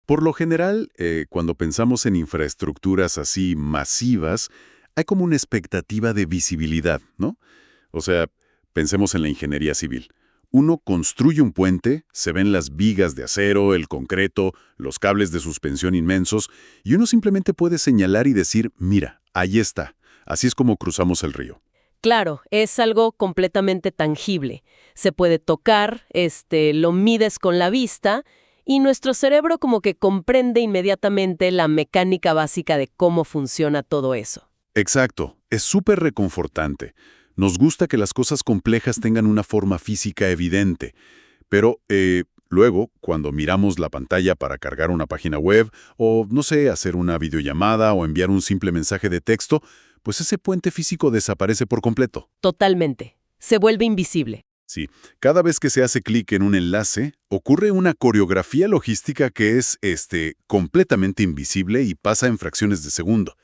Por lo general, cuando pensamos en infraestructuras así masivas, hay como una expectativa de visibilidad, ¿no? O sea, pensemos en la ingeniería civil. Uno construye un puente, se ven las vigas de acero, el concreto, los cables de suspensión inmensos, y uno simplemente puede señalar y decir, mira, ahí está. Así es como cruzamos el río. Claro, es algo completamente tangible. Se puede tocar, lo mides con la vista y nuestro cerebro como que comprende inmediatamente la mecánica básica de cómo funciona todo eso. Exacto, es súper reconfortante. Nos gusta que las cosas complejas tengan una forma física evidente, pero luego, cuando miramos la pantalla para cargar una página web o, no sé, hacer una videollamada o enviar un simple mensaje de texto, pues ese puente físico desaparece por completo. Totalmente. Se vuelve invisible. Sí, cada vez que se hace clic en un enlace, ocurre una coreografía logística que es, completamente invisible y pasa en fracciones de segundo.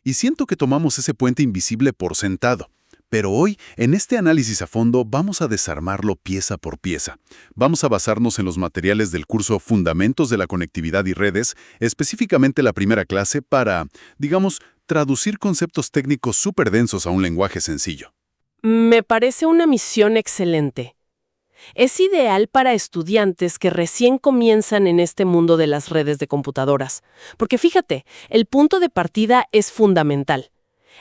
Y siento que tomamos ese puente invisible por sentado. Pero hoy, en este análisis a fondo, vamos a desarmarlo pieza por pieza. Vamos a basarnos en los materiales del curso Fundamentos de la Conectividad y Redes, específicamente la primera clase, para, digamos, traducir conceptos técnicos súper densos a un lenguaje sencillo. Me parece una misión excelente. Es ideal para estudiantes que recién comienzan en este mundo de las redes de computadoras. Porque fíjate, el punto de partida es fundamental.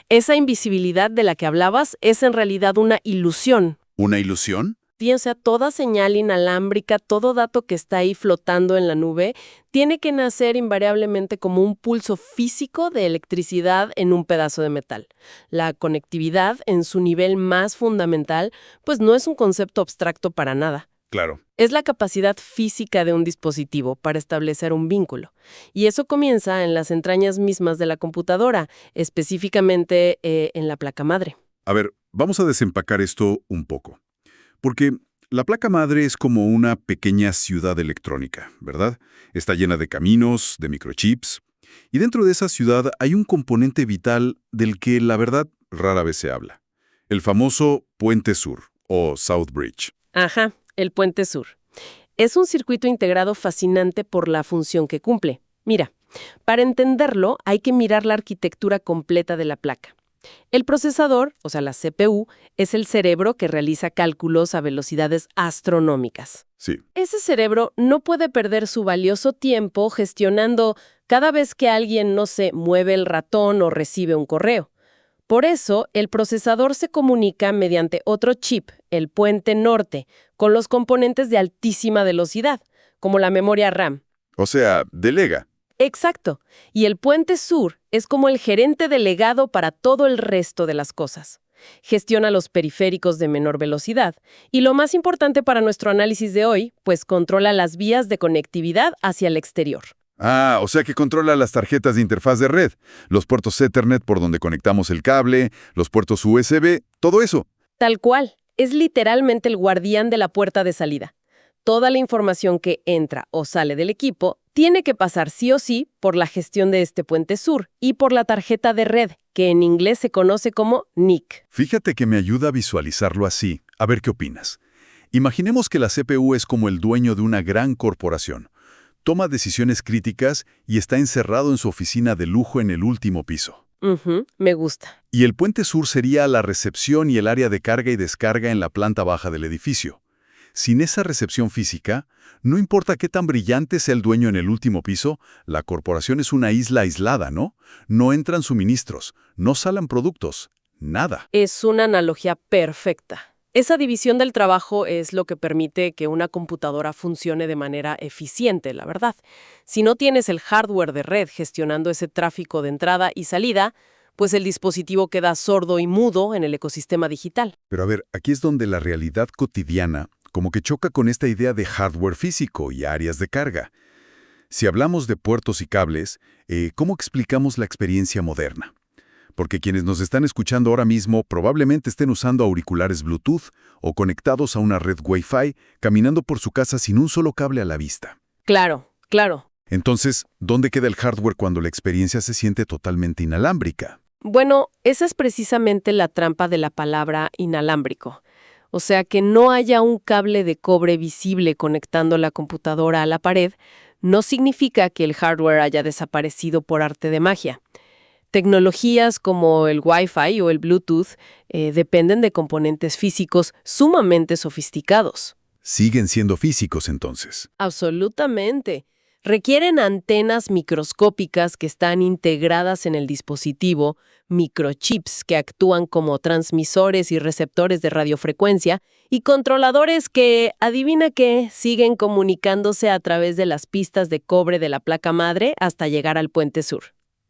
Esa invisibilidad de la que hablabas es en realidad una ilusión. ¿Una ilusión? O sea, toda señal inalámbrica, todo dato que está ahí flotando en la nube, tiene que nacer invariablemente como un pulso físico de electricidad en un pedazo de metal. La conectividad, en su nivel más fundamental, pues no es un concepto abstracto para nada. Claro. Es la capacidad física de un dispositivo para establecer un vínculo. Y eso comienza en las entrañas mismas de la computadora, específicamente en la placa madre. A ver, vamos a desempacar esto un poco. Porque la placa madre es como una pequeña ciudad electrónica, ¿verdad? Está llena de caminos, de microchips, y dentro de esa ciudad hay un componente vital del que, la verdad, rara vez se habla. El famoso Puente Sur, o South Bridge. Ajá, el Puente Sur. Es un circuito integrado fascinante por la función que cumple. Mira, para entenderlo hay que mirar la arquitectura completa de la placa. El procesador, o sea, la CPU, es el cerebro que realiza cálculos a velocidades astronómicas. Sí. Ese cerebro no puede perder su valioso tiempo gestionando cada vez que alguien, no sé, mueve el ratón o recibe un correo. Por eso, el procesador se comunica mediante otro chip, el puente norte, con los componentes de altísima velocidad, como la memoria RAM. O sea, delega. Exacto. Y el puente sur es como el gerente delegado para todo el resto de las cosas. Gestiona los periféricos de menor velocidad. Y lo más importante para nuestro análisis de hoy, pues controla las vías de conectividad hacia el exterior. Ah, o sea que controla las tarjetas de interfaz de red, los puertos Ethernet por donde conectamos el cable, los puertos USB, todo eso. Tal cual. Es literalmente el guardián de la puerta de salida. Toda la información que entra o sale del equipo tiene que pasar sí o sí por la gestión de este puente sur y por la tarjeta de red, que en inglés se conoce como NIC. Fíjate que me ayuda a visualizarlo así. A ver qué opinas. Imaginemos que la CPU es como el dueño de una gran corporación. Toma decisiones críticas y está encerrado en su oficina de lujo en el último piso. Me gusta. Y el puente sur sería la recepción y el área de carga y descarga en la planta baja del edificio. Sin esa recepción física, no importa qué tan brillante sea el dueño en el último piso, la corporación es una isla aislada, ¿no? No entran suministros, no salen productos, nada. Es una analogía perfecta. Esa división del trabajo es lo que permite que una computadora funcione de manera eficiente, la verdad. Si no tienes el hardware de red gestionando ese tráfico de entrada y salida, pues el dispositivo queda sordo y mudo en el ecosistema digital. Pero a ver, aquí es donde la realidad cotidiana como que choca con esta idea de hardware físico y áreas de carga. Si hablamos de puertos y cables, ¿cómo explicamos la experiencia moderna? Porque quienes nos están escuchando ahora mismo probablemente estén usando auriculares Bluetooth o conectados a una red Wi-Fi, caminando por su casa sin un solo cable a la vista. Claro, claro. Entonces, ¿dónde queda el hardware cuando la experiencia se siente totalmente inalámbrica? Bueno, esa es precisamente la trampa de la palabra inalámbrico. O sea, que no haya un cable de cobre visible conectando la computadora a la pared, no significa que el hardware haya desaparecido por arte de magia. Tecnologías como el Wi-Fi o el Bluetooth dependen de componentes físicos sumamente sofisticados. Siguen siendo físicos entonces. Absolutamente. Requieren antenas microscópicas que están integradas en el dispositivo, microchips que actúan como transmisores y receptores de radiofrecuencia y controladores que, adivina qué, siguen comunicándose a través de las pistas de cobre de la placa madre hasta llegar al puente sur.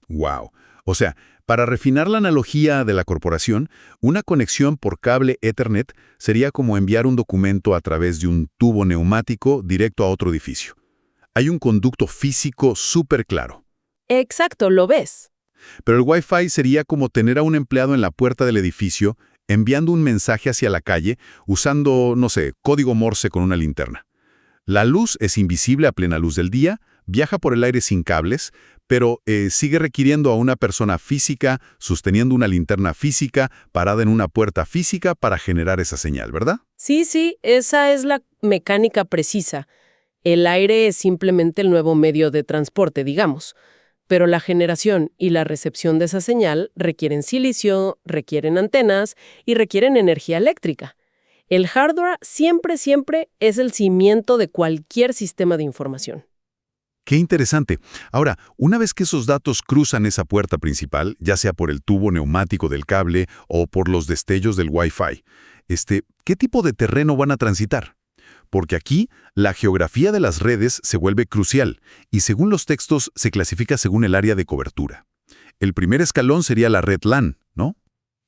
¡Wow! O sea, para refinar la analogía de la corporación, una conexión por cable Ethernet sería como enviar un documento a través de un tubo neumático directo a otro edificio. Hay un conducto físico súper claro. Exacto, ¿lo ves? Pero el Wi-Fi sería como tener a un empleado en la puerta del edificio enviando un mensaje hacia la calle usando, no sé, código Morse con una linterna. La luz es invisible a plena luz del día, viaja por el aire sin cables, pero sigue requiriendo a una persona física sosteniendo una linterna física parada en una puerta física para generar esa señal, ¿verdad? Sí, esa es la mecánica precisa. El aire es simplemente el nuevo medio de transporte, digamos. Pero la generación y la recepción de esa señal requieren silicio, requieren antenas y requieren energía eléctrica. El hardware siempre es el cimiento de cualquier sistema de información. ¡Qué interesante! Ahora, una vez que esos datos cruzan esa puerta principal, ya sea por el tubo neumático del cable o por los destellos del Wi-Fi, ¿qué tipo de terreno van a transitar? Porque aquí la geografía de las redes se vuelve crucial y según los textos se clasifica según el área de cobertura. El primer escalón sería la red LAN, ¿no?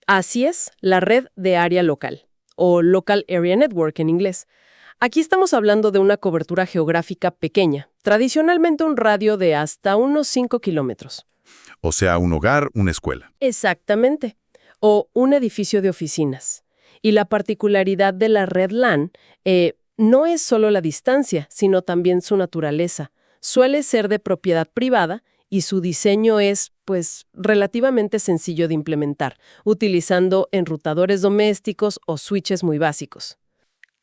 Así es, la red de área local, o Local Area Network en inglés. Aquí estamos hablando de una cobertura geográfica pequeña, tradicionalmente un radio de hasta unos 5 kilómetros. O sea, un hogar, una escuela. Exactamente, o un edificio de oficinas. Y la particularidad de la red LAN no es solo la distancia, sino también su naturaleza. Suele ser de propiedad privada y su diseño es, relativamente sencillo de implementar, utilizando enrutadores domésticos o switches muy básicos.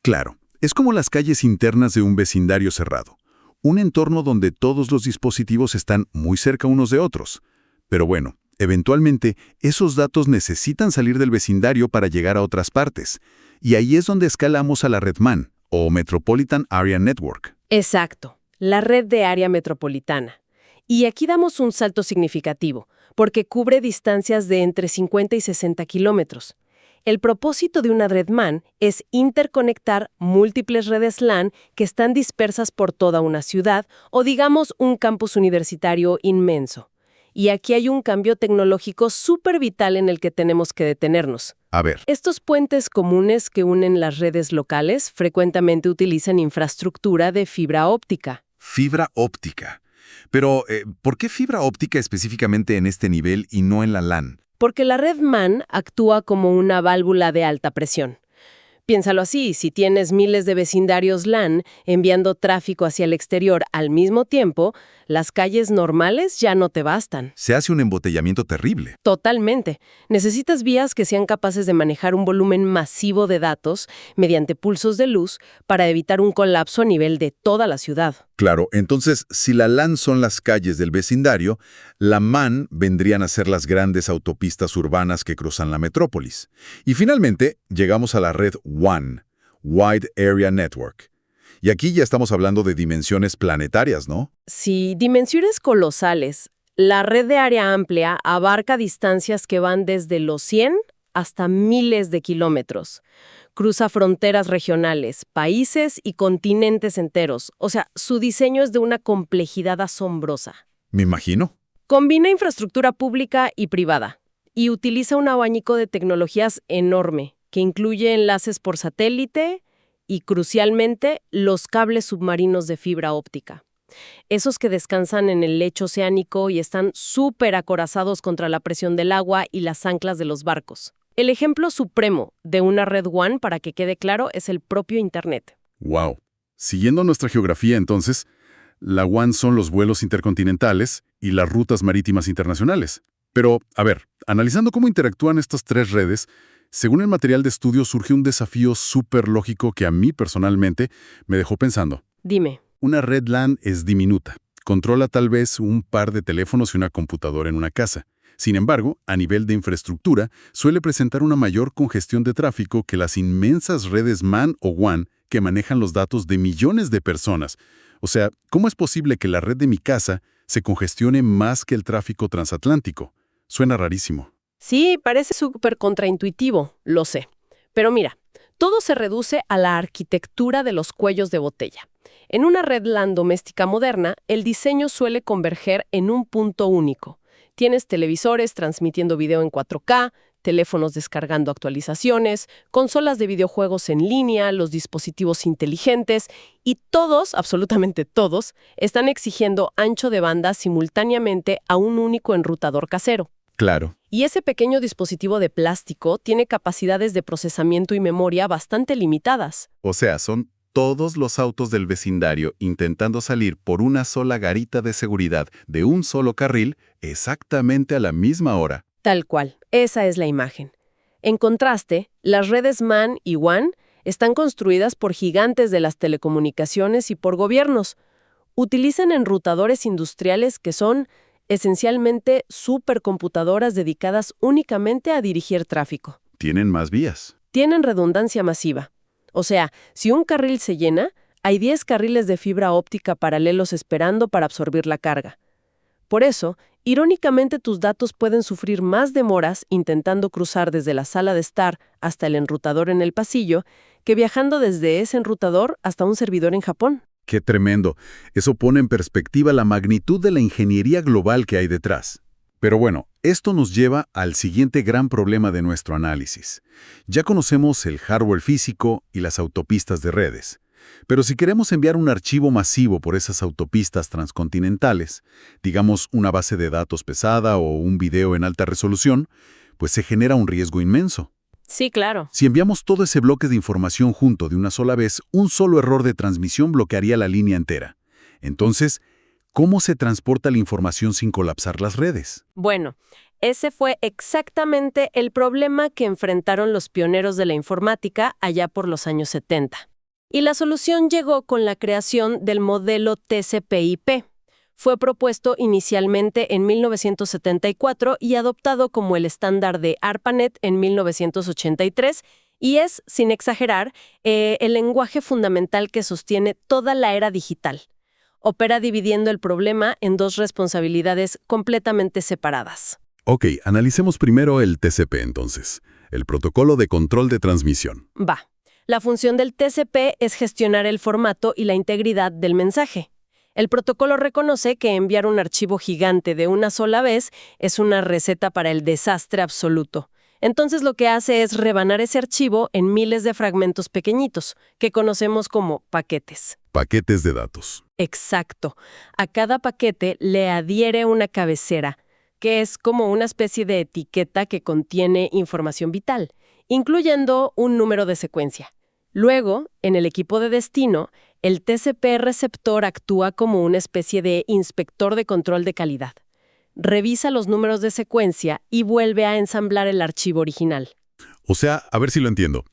Claro, es como las calles internas de un vecindario cerrado. Un entorno donde todos los dispositivos están muy cerca unos de otros. Pero bueno, eventualmente, esos datos necesitan salir del vecindario para llegar a otras partes. Y ahí es donde escalamos a la red MAN, o Metropolitan Area Network. Exacto, la red de área metropolitana. Y aquí damos un salto significativo, porque cubre distancias de entre 50 y 60 kilómetros. El propósito de una red MAN es interconectar múltiples redes LAN que están dispersas por toda una ciudad o digamos un campus universitario inmenso. Y aquí hay un cambio tecnológico súper vital en el que tenemos que detenernos. A ver. Estos puentes comunes que unen las redes locales frecuentemente utilizan infraestructura de fibra óptica. Fibra óptica. Pero, ¿por qué fibra óptica específicamente en este nivel y no en la LAN? Porque la red MAN actúa como una válvula de alta presión. Piénsalo así, si tienes miles de vecindarios LAN enviando tráfico hacia el exterior al mismo tiempo, las calles normales ya no te bastan. Se hace un embotellamiento terrible. Totalmente. Necesitas vías que sean capaces de manejar un volumen masivo de datos mediante pulsos de luz para evitar un colapso a nivel de toda la ciudad. Claro, entonces, si la LAN son las calles del vecindario, la MAN vendrían a ser las grandes autopistas urbanas que cruzan la metrópolis. Y finalmente, llegamos a la red WAN, Wide Area Network. Y aquí ya estamos hablando de dimensiones planetarias, ¿no? Sí, dimensiones colosales. La red de área amplia abarca distancias que van desde los 100 hasta miles de kilómetros. Cruza fronteras regionales, países y continentes enteros. O sea, su diseño es de una complejidad asombrosa. Me imagino. Combina infraestructura pública y privada y utiliza un abanico de tecnologías enorme que incluye enlaces por satélite y, crucialmente, los cables submarinos de fibra óptica. Esos que descansan en el lecho oceánico y están súper acorazados contra la presión del agua y las anclas de los barcos. El ejemplo supremo de una red WAN, para que quede claro, es el propio Internet. ¡Wow! Siguiendo nuestra geografía, entonces, la WAN son los vuelos intercontinentales y las rutas marítimas internacionales. Pero, a ver, analizando cómo interactúan estas tres redes, según el material de estudio surge un desafío súper lógico que a mí personalmente me dejó pensando. Dime. Una red LAN es diminuta. Controla tal vez un par de teléfonos y una computadora en una casa. Sin embargo, a nivel de infraestructura, suele presentar una mayor congestión de tráfico que las inmensas redes MAN o WAN que manejan los datos de millones de personas. O sea, ¿cómo es posible que la red de mi casa se congestione más que el tráfico transatlántico? Suena rarísimo. Sí, parece súper contraintuitivo, lo sé. Pero mira, todo se reduce a la arquitectura de los cuellos de botella. En una red LAN doméstica moderna, el diseño suele converger en un punto único. Tienes televisores transmitiendo video en 4K, teléfonos descargando actualizaciones, consolas de videojuegos en línea, los dispositivos inteligentes, y todos, absolutamente todos, están exigiendo ancho de banda simultáneamente a un único enrutador casero. Claro. Y ese pequeño dispositivo de plástico tiene capacidades de procesamiento y memoria bastante limitadas. O sea, son todos los autos del vecindario intentando salir por una sola garita de seguridad de un solo carril exactamente a la misma hora. Tal cual, esa es la imagen. En contraste, las redes MAN y WAN están construidas por gigantes de las telecomunicaciones y por gobiernos. Utilizan enrutadores industriales que son esencialmente supercomputadoras dedicadas únicamente a dirigir tráfico. Tienen más vías. Tienen redundancia masiva. O sea, si un carril se llena, hay 10 carriles de fibra óptica paralelos esperando para absorbir la carga. Por eso, irónicamente, tus datos pueden sufrir más demoras intentando cruzar desde la sala de estar hasta el enrutador en el pasillo que viajando desde ese enrutador hasta un servidor en Japón. ¡Qué tremendo! Eso pone en perspectiva la magnitud de la ingeniería global que hay detrás. Pero bueno, esto nos lleva al siguiente gran problema de nuestro análisis. Ya conocemos el hardware físico y las autopistas de redes. Pero si queremos enviar un archivo masivo por esas autopistas transcontinentales, digamos una base de datos pesada o un video en alta resolución, pues se genera un riesgo inmenso. Sí, claro. Si enviamos todo ese bloque de información junto de una sola vez, un solo error de transmisión bloquearía la línea entera. Entonces, ¿cómo se transporta la información sin colapsar las redes? Bueno, ese fue exactamente el problema que enfrentaron los pioneros de la informática allá por los años 70. Y la solución llegó con la creación del modelo TCP/IP. Fue propuesto inicialmente en 1974 y adoptado como el estándar de ARPANET en 1983, y es, sin exagerar, el lenguaje fundamental que sostiene toda la era digital. Opera dividiendo el problema en dos responsabilidades completamente separadas. Ok, analicemos primero el TCP entonces, el protocolo de control de transmisión. Va. La función del TCP es gestionar el formato y la integridad del mensaje. El protocolo reconoce que enviar un archivo gigante de una sola vez es una receta para el desastre absoluto. Entonces lo que hace es rebanar ese archivo en miles de fragmentos pequeñitos, que conocemos como paquetes. Paquetes de datos. Exacto. A cada paquete le adhiere una cabecera, que es como una especie de etiqueta que contiene información vital, incluyendo un número de secuencia. Luego, en el equipo de destino, el TCP receptor actúa como una especie de inspector de control de calidad. Revisa los números de secuencia y vuelve a ensamblar el archivo original. O sea, a ver si lo entiendo.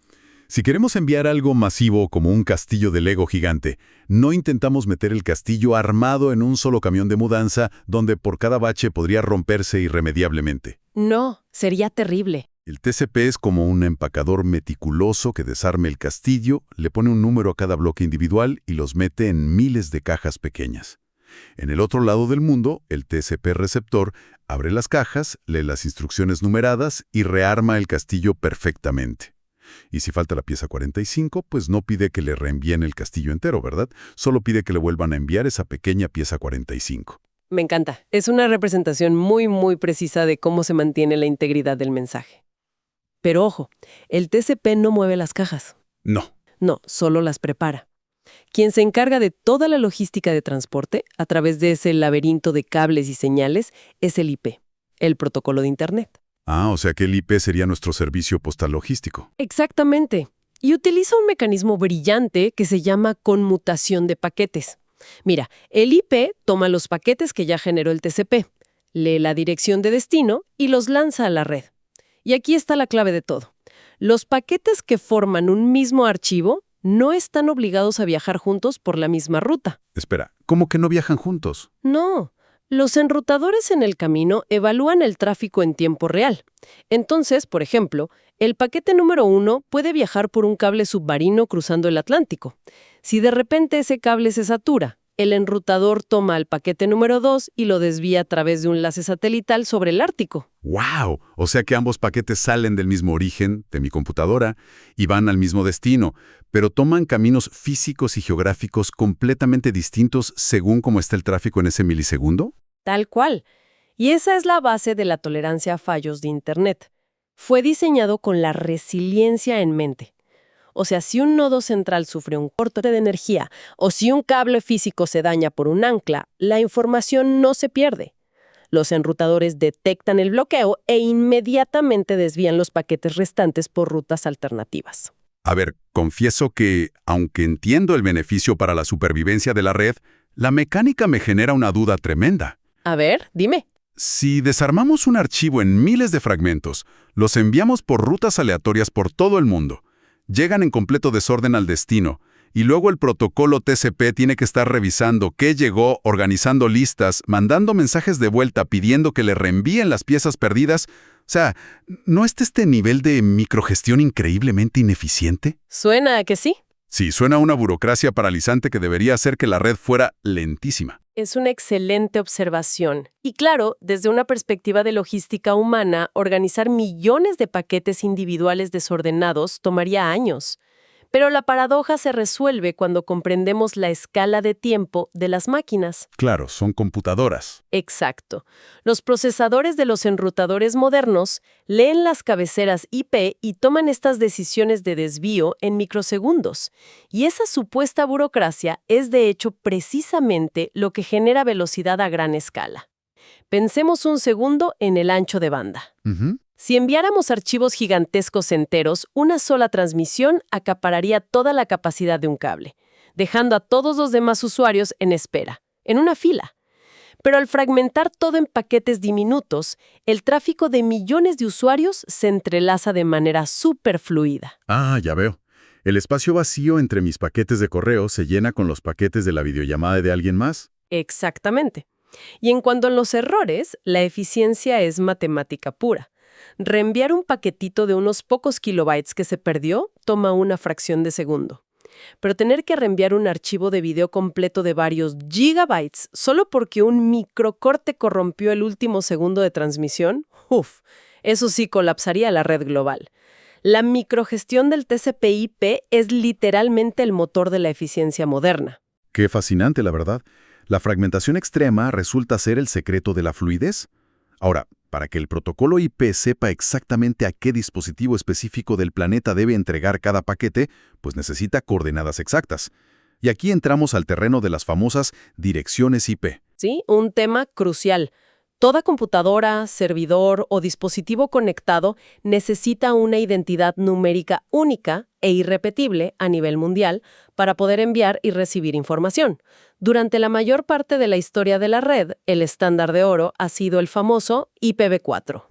Si queremos enviar algo masivo como un castillo de Lego gigante, no intentamos meter el castillo armado en un solo camión de mudanza donde por cada bache podría romperse irremediablemente. No, sería terrible. El TCP es como un empacador meticuloso que desarma el castillo, le pone un número a cada bloque individual y los mete en miles de cajas pequeñas. En el otro lado del mundo, el TCP receptor abre las cajas, lee las instrucciones numeradas y rearma el castillo perfectamente. Y si falta la pieza 45, pues no pide que le reenvíen el castillo entero, ¿verdad? Solo pide que le vuelvan a enviar esa pequeña pieza 45. Me encanta. Es una representación muy precisa de cómo se mantiene la integridad del mensaje. Pero ojo, el TCP no mueve las cajas. No. No, solo las prepara. Quien se encarga de toda la logística de transporte a través de ese laberinto de cables y señales es el IP, el protocolo de Internet. Ah, o sea que el IP sería nuestro servicio postal logístico. Exactamente. Y utiliza un mecanismo brillante que se llama conmutación de paquetes. Mira, el IP toma los paquetes que ya generó el TCP, lee la dirección de destino y los lanza a la red. Y aquí está la clave de todo. Los paquetes que forman un mismo archivo no están obligados a viajar juntos por la misma ruta. Espera, ¿cómo que no viajan juntos? No, los enrutadores en el camino evalúan el tráfico en tiempo real. Entonces, por ejemplo, el paquete número 1 puede viajar por un cable submarino cruzando el Atlántico. Si de repente ese cable se satura, el enrutador toma el paquete número 2 y lo desvía a través de un enlace satelital sobre el Ártico. ¡Wow! O sea que ambos paquetes salen del mismo origen, de mi computadora, y van al mismo destino, pero toman caminos físicos y geográficos completamente distintos según cómo está el tráfico en ese milisegundo. Tal cual. Y esa es la base de la tolerancia a fallos de Internet. Fue diseñado con la resiliencia en mente. O sea, si un nodo central sufre un corte de energía o si un cable físico se daña por un ancla, la información no se pierde. Los enrutadores detectan el bloqueo e inmediatamente desvían los paquetes restantes por rutas alternativas. A ver, confieso que, aunque entiendo el beneficio para la supervivencia de la red, la mecánica me genera una duda tremenda. A ver, dime. Si desarmamos un archivo en miles de fragmentos, los enviamos por rutas aleatorias por todo el mundo, llegan en completo desorden al destino, y luego el protocolo TCP tiene que estar revisando qué llegó, organizando listas, mandando mensajes de vuelta pidiendo que le reenvíen las piezas perdidas. O sea, ¿no está este nivel de microgestión increíblemente ineficiente? ¿Suena a que sí? Sí, suena a una burocracia paralizante que debería hacer que la red fuera lentísima. Es una excelente observación. Y claro, desde una perspectiva de logística humana, organizar millones de paquetes individuales desordenados tomaría años. Pero la paradoja se resuelve cuando comprendemos la escala de tiempo de las máquinas. Claro, son computadoras. Exacto. Los procesadores de los enrutadores modernos leen las cabeceras IP y toman estas decisiones de desvío en microsegundos. Y esa supuesta burocracia es de hecho precisamente lo que genera velocidad a gran escala. Pensemos un segundo en el ancho de banda. Si enviáramos archivos gigantescos enteros, una sola transmisión acapararía toda la capacidad de un cable, dejando a todos los demás usuarios en espera, en una fila. Pero al fragmentar todo en paquetes diminutos, el tráfico de millones de usuarios se entrelaza de manera súper fluida. Ah, ya veo. El espacio vacío entre mis paquetes de correo se llena con los paquetes de la videollamada de alguien más. Exactamente. Y en cuanto a los errores, la eficiencia es matemática pura. Reenviar un paquetito de unos pocos kilobytes que se perdió toma una fracción de segundo. Pero tener que reenviar un archivo de video completo de varios gigabytes solo porque un microcorte corrompió el último segundo de transmisión, eso sí colapsaría la red global. La microgestión del TCP/IP es literalmente el motor de la eficiencia moderna. Qué fascinante, la verdad. La fragmentación extrema resulta ser el secreto de la fluidez. Ahora, para que el protocolo IP sepa exactamente a qué dispositivo específico del planeta debe entregar cada paquete, pues necesita coordenadas exactas. Y aquí entramos al terreno de las famosas direcciones IP. Sí, un tema crucial. Toda computadora, servidor o dispositivo conectado necesita una identidad numérica única e irrepetible a nivel mundial para poder enviar y recibir información. Durante la mayor parte de la historia de la red, el estándar de oro ha sido el famoso IPv4.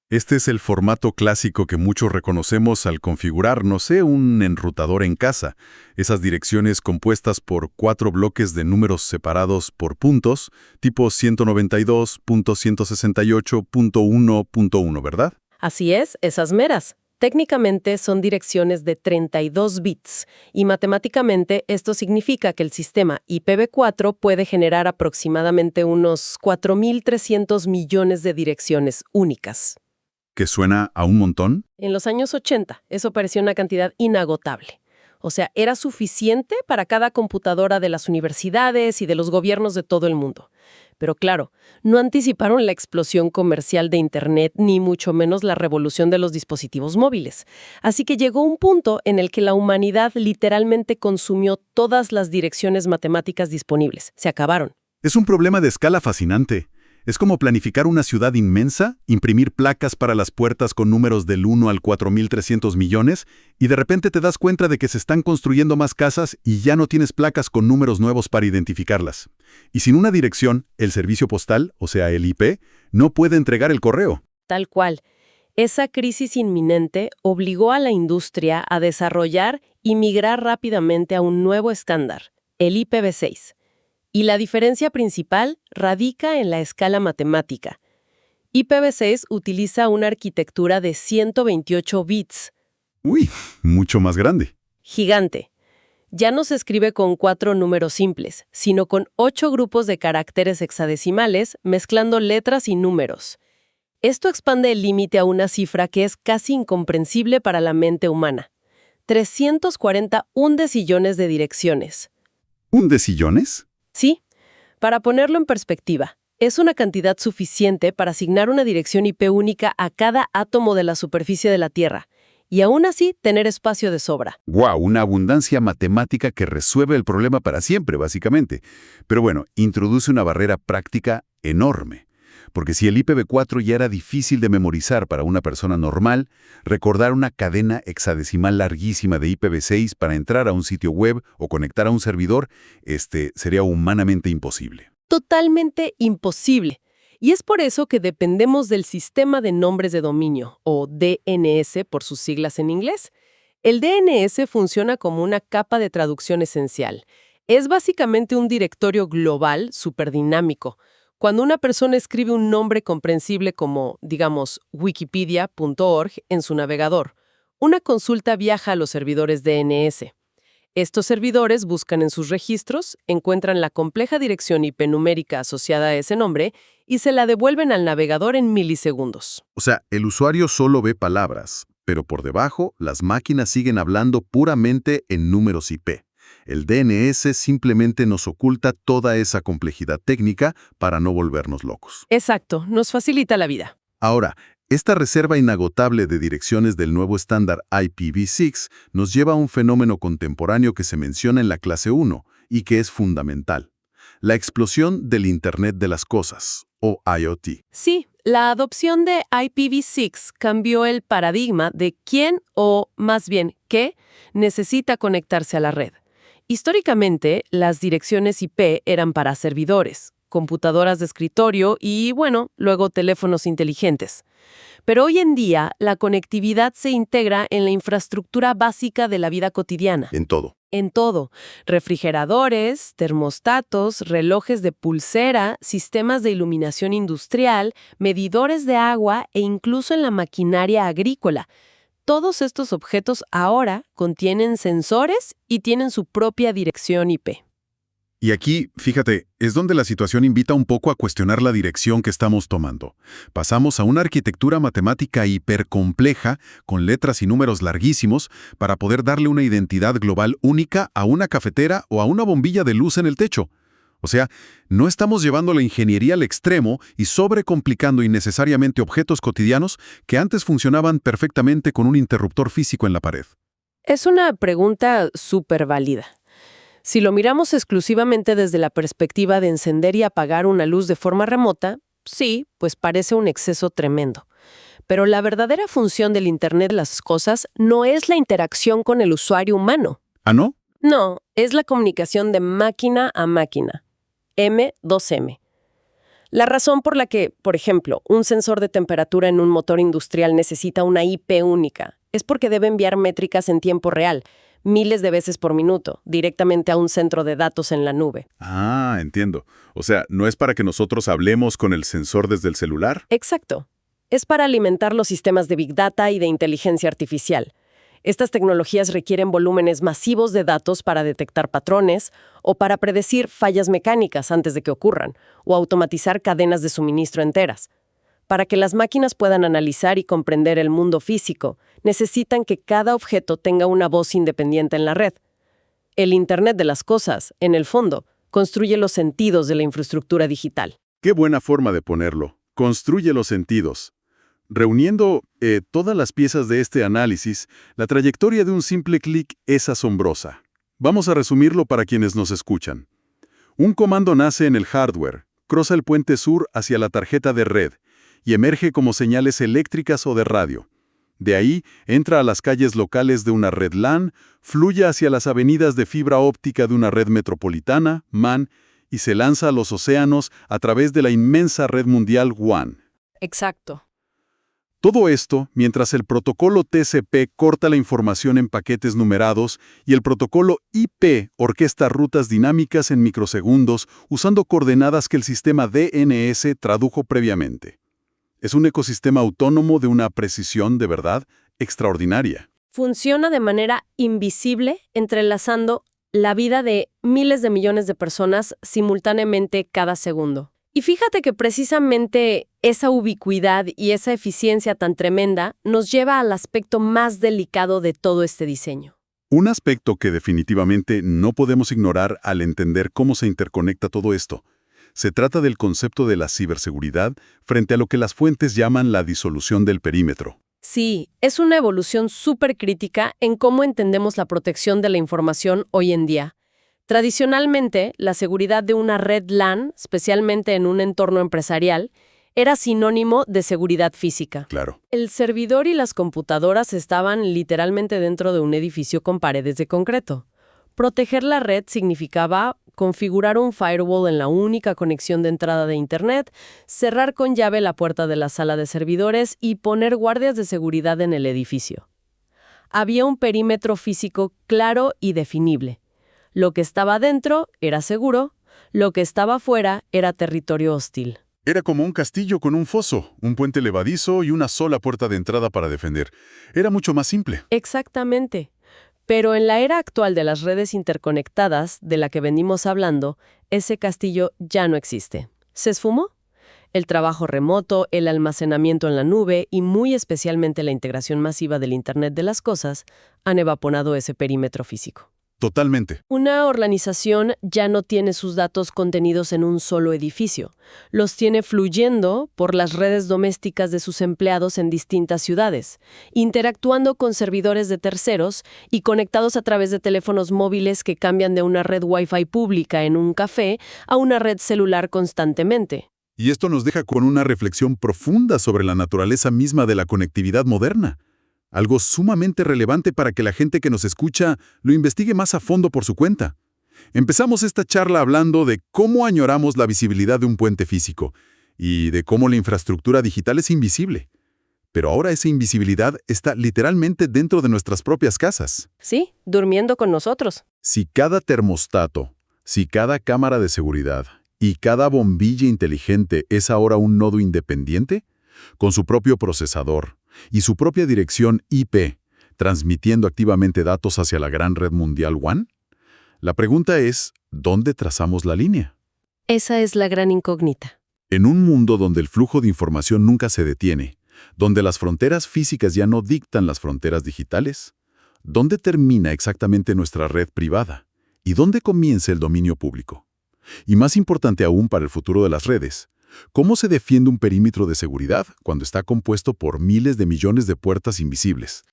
Este es el formato clásico que muchos reconocemos al configurar, no sé, un enrutador en casa. Esas direcciones compuestas por 4 bloques de números separados por puntos, tipo 192.168.1.1, ¿verdad? Así es, esas meras. Técnicamente son direcciones de 32 bits y matemáticamente esto significa que el sistema IPv4 puede generar aproximadamente unos 4.300 millones de direcciones únicas. ¿Que suena a un montón? En los años 80, eso parecía una cantidad inagotable. O sea, era suficiente para cada computadora de las universidades y de los gobiernos de todo el mundo. Pero claro, no anticiparon la explosión comercial de Internet ni mucho menos la revolución de los dispositivos móviles. Así que llegó un punto en el que la humanidad literalmente consumió todas las direcciones matemáticas disponibles. Se acabaron. Es un problema de escala fascinante. Es como planificar una ciudad inmensa, imprimir placas para las puertas con números del 1 al 4.300 millones, y de repente te das cuenta de que se están construyendo más casas y ya no tienes placas con números nuevos para identificarlas. Y sin una dirección, el servicio postal, o sea, el IP, no puede entregar el correo. Tal cual. Esa crisis inminente obligó a la industria a desarrollar y migrar rápidamente a un nuevo estándar, el IPv6. Y la diferencia principal radica en la escala matemática. IPv6 utiliza una arquitectura de 128 bits. Uy, mucho más grande. Gigante. Ya no se escribe con 4 números simples, sino con 8 grupos de caracteres hexadecimales mezclando letras y números. Esto expande el límite a una cifra que es casi incomprensible para la mente humana. 341 decillones de direcciones. ¿Un decillones? Sí, para ponerlo en perspectiva, es una cantidad suficiente para asignar una dirección IP única a cada átomo de la superficie de la Tierra, y aún así tener espacio de sobra. ¡Guau! Una abundancia matemática que resuelve el problema para siempre, básicamente. Pero bueno, introduce una barrera práctica enorme. Porque si el IPv4 ya era difícil de memorizar para una persona normal, recordar una cadena hexadecimal larguísima de IPv6 para entrar a un sitio web o conectar a un servidor, sería humanamente imposible. Totalmente imposible. Y es por eso que dependemos del Sistema de Nombres de Dominio, o DNS por sus siglas en inglés. El DNS funciona como una capa de traducción esencial. Es básicamente un directorio global superdinámico. Cuando una persona escribe un nombre comprensible como, digamos, wikipedia.org en su navegador, una consulta viaja a los servidores DNS. Estos servidores buscan en sus registros, encuentran la compleja dirección IP numérica asociada a ese nombre y se la devuelven al navegador en milisegundos. O sea, el usuario solo ve palabras, pero por debajo las máquinas siguen hablando puramente en números IP. El DNS simplemente nos oculta toda esa complejidad técnica para no volvernos locos. Exacto, nos facilita la vida. Ahora, esta reserva inagotable de direcciones del nuevo estándar IPv6 nos lleva a un fenómeno contemporáneo que se menciona en la clase 1 y que es fundamental: la explosión del Internet de las Cosas, o IoT. Sí, la adopción de IPv6 cambió el paradigma de quién, o más bien qué, necesita conectarse a la red. Históricamente, las direcciones IP eran para servidores, computadoras de escritorio y, bueno, luego teléfonos inteligentes. Pero hoy en día, la conectividad se integra en la infraestructura básica de la vida cotidiana. En todo. En todo. Refrigeradores, termostatos, relojes de pulsera, sistemas de iluminación industrial, medidores de agua e incluso en la maquinaria agrícola. Todos estos objetos ahora contienen sensores y tienen su propia dirección IP. Y aquí, fíjate, es donde la situación invita un poco a cuestionar la dirección que estamos tomando. Pasamos a una arquitectura matemática hipercompleja, con letras y números larguísimos, para poder darle una identidad global única a una cafetera o a una bombilla de luz en el techo. O sea, no estamos llevando la ingeniería al extremo y sobrecomplicando innecesariamente objetos cotidianos que antes funcionaban perfectamente con un interruptor físico en la pared. Es una pregunta súper válida. Si lo miramos exclusivamente desde la perspectiva de encender y apagar una luz de forma remota, sí, pues parece un exceso tremendo. Pero la verdadera función del Internet de las cosas no es la interacción con el usuario humano. ¿Ah, no? No, es la comunicación de máquina a máquina. M2M. La razón por la que, por ejemplo, un sensor de temperatura en un motor industrial necesita una IP única es porque debe enviar métricas en tiempo real, miles de veces por minuto, directamente a un centro de datos en la nube. Ah, entiendo. O sea, ¿no es para que nosotros hablemos con el sensor desde el celular? Exacto. Es para alimentar los sistemas de Big Data y de inteligencia artificial. Estas tecnologías requieren volúmenes masivos de datos para detectar patrones o para predecir fallas mecánicas antes de que ocurran, o automatizar cadenas de suministro enteras. Para que las máquinas puedan analizar y comprender el mundo físico, necesitan que cada objeto tenga una voz independiente en la red. El Internet de las cosas, en el fondo, construye los sentidos de la infraestructura digital. Qué buena forma de ponerlo. Construye los sentidos. Reuniendo todas las piezas de este análisis, la trayectoria de un simple clic es asombrosa. Vamos a resumirlo para quienes nos escuchan. Un comando nace en el hardware, cruza el puente sur hacia la tarjeta de red y emerge como señales eléctricas o de radio. De ahí entra a las calles locales de una red LAN, fluye hacia las avenidas de fibra óptica de una red metropolitana, MAN, y se lanza a los océanos a través de la inmensa red mundial WAN. Exacto. Todo esto mientras el protocolo TCP corta la información en paquetes numerados y el protocolo IP orquesta rutas dinámicas en microsegundos usando coordenadas que el sistema DNS tradujo previamente. Es un ecosistema autónomo de una precisión, de verdad, extraordinaria. Funciona de manera invisible, entrelazando la vida de miles de millones de personas simultáneamente cada segundo. Y fíjate que precisamente esa ubicuidad y esa eficiencia tan tremenda nos lleva al aspecto más delicado de todo este diseño. Un aspecto que definitivamente no podemos ignorar al entender cómo se interconecta todo esto. Se trata del concepto de la ciberseguridad frente a lo que las fuentes llaman la disolución del perímetro. Sí, es una evolución súper crítica en cómo entendemos la protección de la información hoy en día. Tradicionalmente, la seguridad de una red LAN, especialmente en un entorno empresarial, era sinónimo de seguridad física. Claro. El servidor y las computadoras estaban literalmente dentro de un edificio con paredes de concreto. Proteger la red significaba configurar un firewall en la única conexión de entrada de Internet, cerrar con llave la puerta de la sala de servidores y poner guardias de seguridad en el edificio. Había un perímetro físico claro y definible. Lo que estaba dentro era seguro, lo que estaba fuera era territorio hostil. Era como un castillo con un foso, un puente levadizo y una sola puerta de entrada para defender. Era mucho más simple. Exactamente. Pero en la era actual de las redes interconectadas, de la que venimos hablando, ese castillo ya no existe. ¿Se esfumó? El trabajo remoto, el almacenamiento en la nube y muy especialmente la integración masiva del Internet de las cosas han evaporado ese perímetro físico. Totalmente. Una organización ya no tiene sus datos contenidos en un solo edificio. Los tiene fluyendo por las redes domésticas de sus empleados en distintas ciudades, interactuando con servidores de terceros y conectados a través de teléfonos móviles que cambian de una red Wi-Fi pública en un café a una red celular constantemente. Y esto nos deja con una reflexión profunda sobre la naturaleza misma de la conectividad moderna. Algo sumamente relevante para que la gente que nos escucha lo investigue más a fondo por su cuenta. Empezamos esta charla hablando de cómo añoramos la visibilidad de un puente físico y de cómo la infraestructura digital es invisible. Pero ahora esa invisibilidad está literalmente dentro de nuestras propias casas. Sí, durmiendo con nosotros. Si cada termostato, si cada cámara de seguridad y cada bombilla inteligente es ahora un nodo independiente, con su propio procesador y su propia dirección IP, transmitiendo activamente datos hacia la gran red mundial WAN, la pregunta es, ¿dónde trazamos la línea? Esa es la gran incógnita. En un mundo donde el flujo de información nunca se detiene, donde las fronteras físicas ya no dictan las fronteras digitales, ¿dónde termina exactamente nuestra red privada? ¿Y dónde comienza el dominio público? Y más importante aún para el futuro de las redes, ¿cómo se defiende un perímetro de seguridad cuando está compuesto por miles de millones de puertas invisibles?